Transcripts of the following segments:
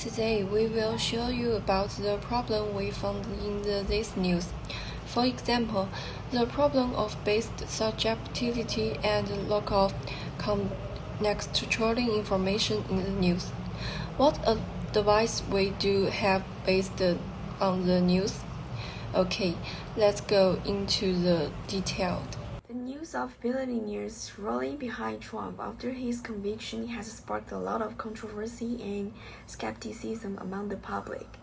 Today we will show you about the problem we found in this news. For example, the problem of based subjectivity and lack of contextual information in the news. What advice we do have based on the news? Okay, let's go into the detailed. The news of billionaires rallying behind Trump after his conviction has sparked a lot of controversy and skepticism among the public.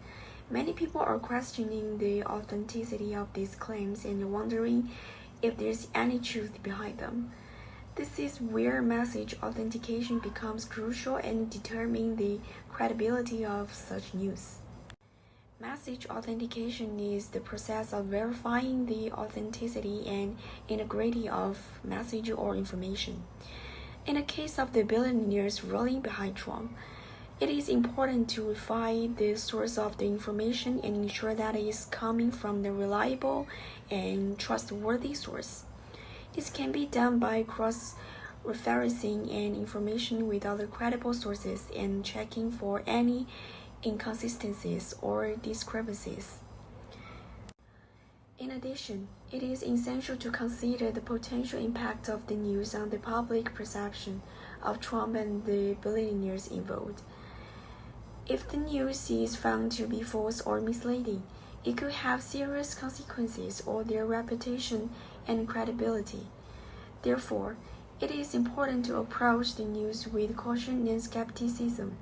Many people are questioning the authenticity of these claims and wondering if there's any truth behind them. This is where message authentication becomes crucial and determines the credibility of such news. Message authentication is the process of verifying the authenticity and integrity of message or information. In the case of the billionaires rallying behind Trump, it is important to verify the source of the information and ensure that it is coming from the reliable and trustworthy source. This can be done by cross-referencing information with other credible sources and checking for any inconsistencies or discrepancies. In addition, it is essential to consider the potential impact of the news on the public perception of Trump and the billionaires involved. If the news is found to be false or misleading, it could have serious consequences on their reputation and credibility. Therefore, it is important to approach the news with caution and skepticism,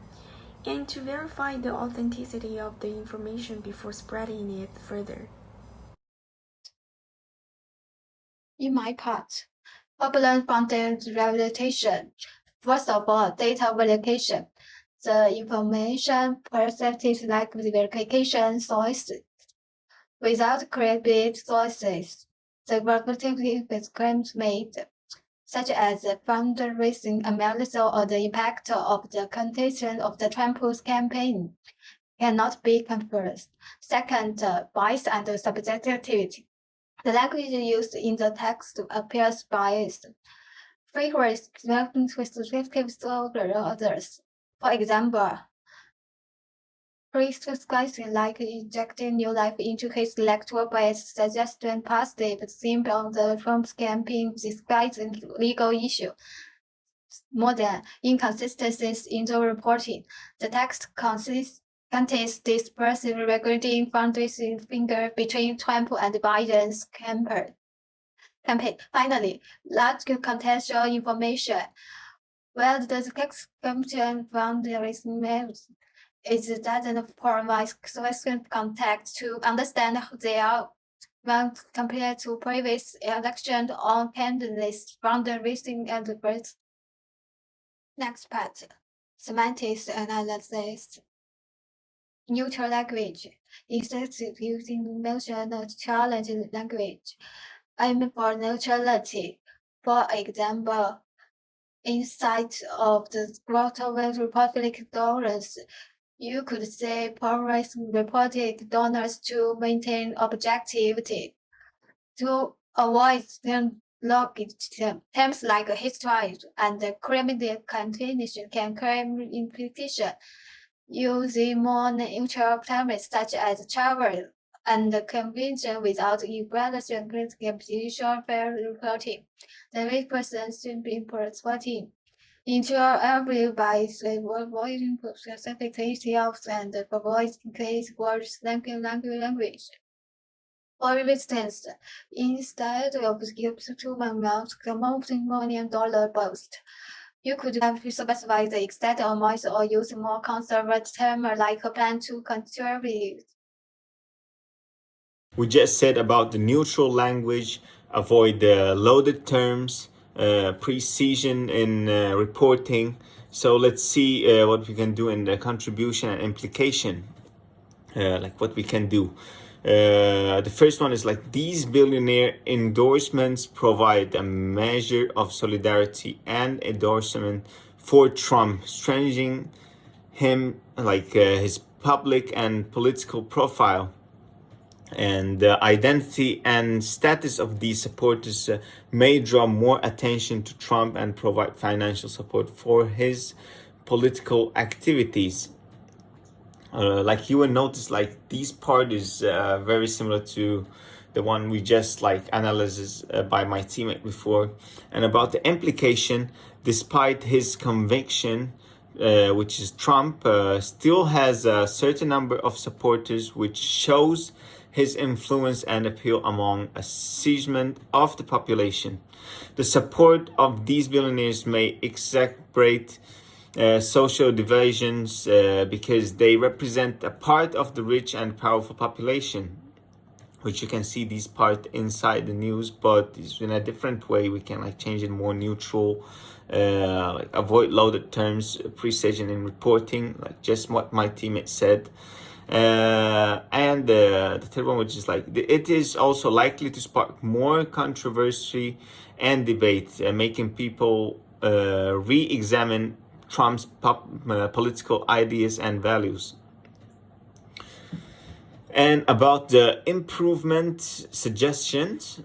and to verify the authenticity of the information before spreading it further. In my part, popular content representation. First of all, data verification. The information presented like verification sources. Without credible sources, the verification is claims made, such as the fundraising analysis or the impact of the content of the Trump's campaign, cannot be confirmed. Second, bias and subjectivity. The language used in the text appears biased. Frequently with descriptive over others. For example, prescribing like injecting new life into his electoral base suggesting positive symbol on the Trump's campaign despite the legal issue. More than inconsistencies in the reporting, the text contains dispersive regarding fundraising finger between Trump and Biden's campaign. Finally, large contextual information. Where the text comes from the resume, it doesn't provide sufficient context to understand who they are when compared to previous elections on candidates from the recent and the birth. Next part, semantics analysis. Neutral language. Instead using emotional challenge language. Aim for neutrality. For example, inside of the grotto Republic donors, you could say polarized Republic donors to maintain objectivity. To avoid terms like history and criminal continuation can claim implication. Using more neutral terms such as travel and convention without evaluation competition fair reporting. The weak person should be persuading. Ensure every by avoiding specific details and avoid case words language. For instance, instead of giving to amounts multi-million dollar boost, you could have specified the exact amount or use more conservative term like a plan to contribute. We just said about the neutral language, avoid the loaded terms, precision in reporting. So let's see what we can do in the contribution and implication, like what we can do. The first one is like these billionaire endorsements provide a measure of solidarity and endorsement for Trump, strengthening him like his public and political profile. And the identity and status of these supporters may draw more attention to Trump and provide financial support for his political activities. like you will notice, like this part is very similar to the one we just like analyzed by my teammate before, and about the implication. Despite his conviction, which is Trump, still has a certain number of supporters, which shows his influence and appeal among a segment of the population. The support of these billionaires may exacerbate social divisions because they represent a part of the rich and powerful population, which you can see this part inside the news, but it's in a different way. We can like change it more neutral, like avoid loaded terms, precision in reporting, like just what my teammate said. And the third one, which is like, it is also likely to spark more controversy and debate, making people re-examine Trump's political ideas and values. And about the improvement suggestions,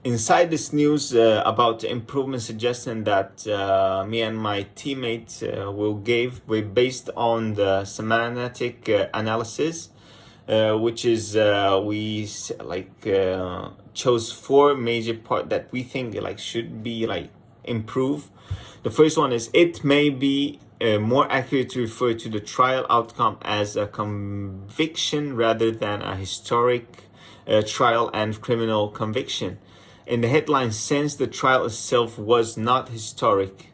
inside this news about the improvement suggestion that me and my teammate will give, we based on the semantic analysis, which is we chose 4 major parts that we think like should be like improved. The first one is, it may be more accurate to refer to the trial outcome as a conviction rather than a historic trial and criminal conviction. In the headline sense, the trial itself was not historic.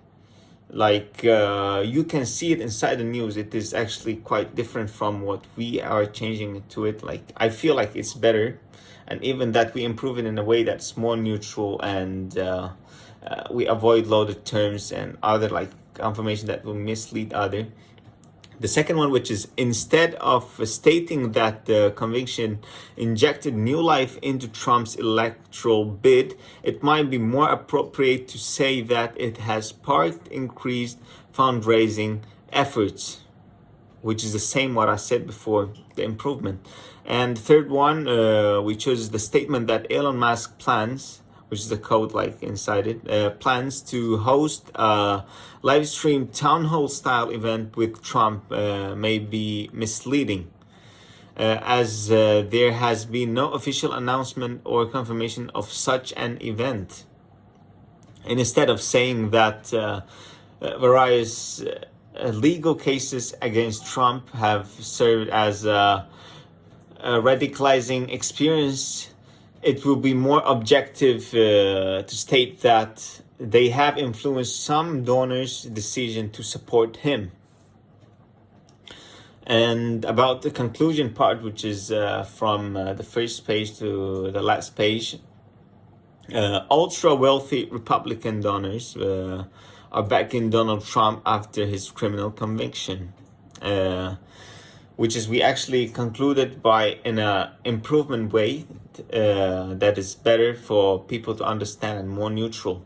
Like you can see it inside the news. It is actually quite different from what we are changing it to it. Like I feel like it's better, and even that we improve it in a way that's more neutral, and we avoid loaded terms and other like information that will mislead other. The second one, which is, instead of stating that the conviction injected new life into Trump's electoral bid, it might be more appropriate to say that it has sparked increased fundraising efforts, which is the same what I said before, the improvement. And the third one, we chose the statement that Elon Musk plans, which is the code like inside it, plans to host a live stream town hall style event with Trump may be misleading, as there has been no official announcement or confirmation of such an event. And instead of saying that various legal cases against Trump have served as a radicalizing experience, it will be more objective to state that they have influenced some donors' decision to support him. And about the conclusion part, which is from the first page to the last page, ultra-wealthy Republican donors are backing Donald Trump after his criminal conviction, which is we actually concluded by in an improvement way that is better for people to understand and more neutral.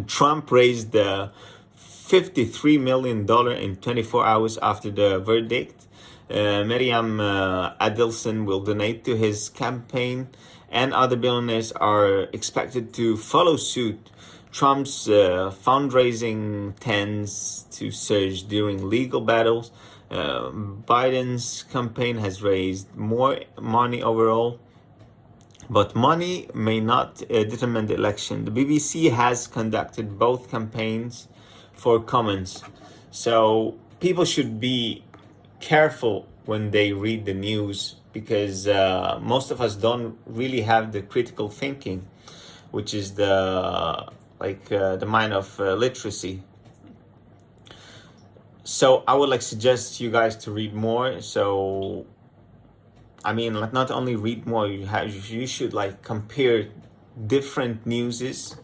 Trump raised $53 million in 24 hours after the verdict. Miriam Adelson will donate to his campaign, and other billionaires are expected to follow suit. Trump's fundraising tends to surge during legal battles. Biden's campaign has raised more money overall, but money may not determine the election. The BBC has conducted both campaigns for comments, so people should be careful when they read the news, because most of us don't really have the critical thinking, which is the mind of literacy. So I would suggest you guys to read more. So I mean, not only read more, you should compare different newses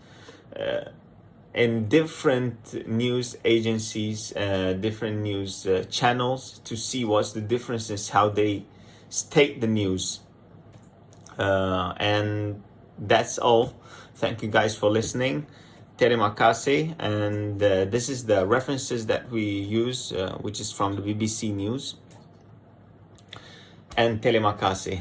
and different news agencies, different news channels, to see what's the differences, how they state the news. And that's all. Thank you guys for listening. Terima kasih. And this is the references that we use, which is from the BBC News. And terima kasih.